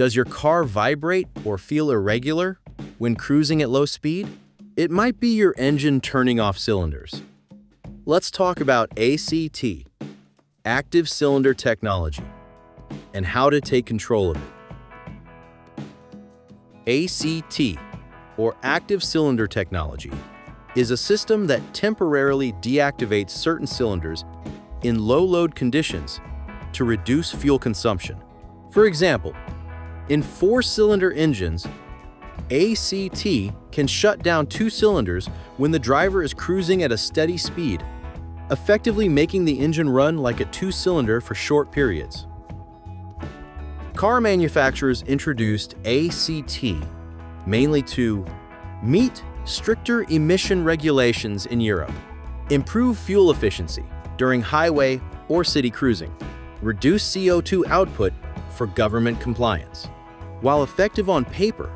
Does your car vibrate or feel irregular when cruising at low speed? It might be your engine turning off cylinders. Let's talk about ACT, Active Cylinder Technology, and how to take control of it. ACT, or Active Cylinder Technology, is a system that temporarily deactivates certain cylinders in low-load conditions to reduce fuel consumption. For example, in 4-cylinder engines, ACT can shut down 2 cylinders when the driver is cruising at a steady speed, effectively making the engine run like a 2-cylinder for short periods. Car manufacturers introduced ACT mainly to meet stricter emission regulations in Europe, improve fuel efficiency during highway or city cruising, reduce CO2 output for government compliance. While effective on paper,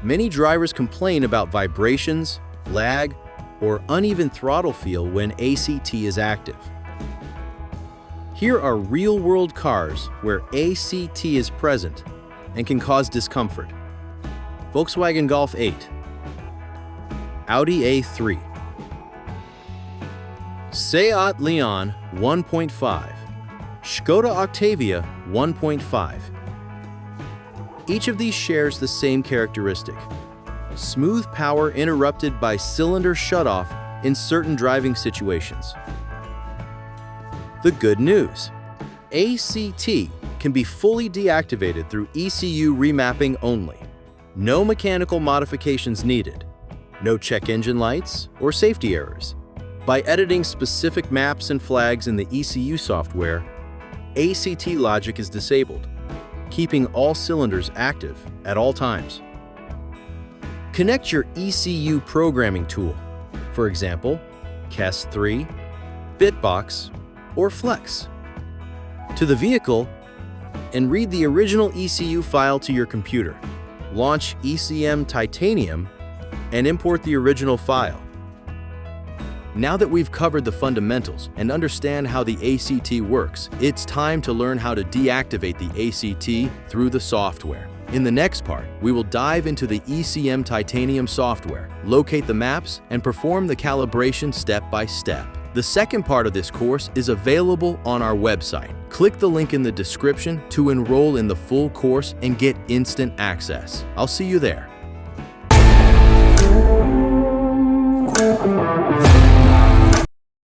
many drivers complain about vibrations, lag, or uneven throttle feel when ACT is active. Here are real-world cars where ACT is present and can cause discomfort. Volkswagen Golf 8, Audi A3, Seat Leon 1.5, Skoda Octavia 1.5. Each of these shares the same characteristic: smooth power interrupted by cylinder shutoff in certain driving situations. The good news: ACT can be fully deactivated through ECU remapping only. No mechanical modifications needed. No check engine lights or safety errors. By editing specific maps and flags in the ECU software, ACT logic is disabled, keeping all cylinders active at all times. Connect your ECU programming tool, for example, KES3, Bitbox, or Flex, to the vehicle and read the original ECU file to your computer. Launch ECM Titanium and import the original file. Now that we've covered the fundamentals and understand how the ACT works, it's time to learn how to deactivate the ACT through the software. In the next part, we will dive into the ECM Titanium software, locate the maps, and perform the calibration step by step. The second part of this course is available on our website. Click the link in the description to enroll in the full course and get instant access. I'll see you there.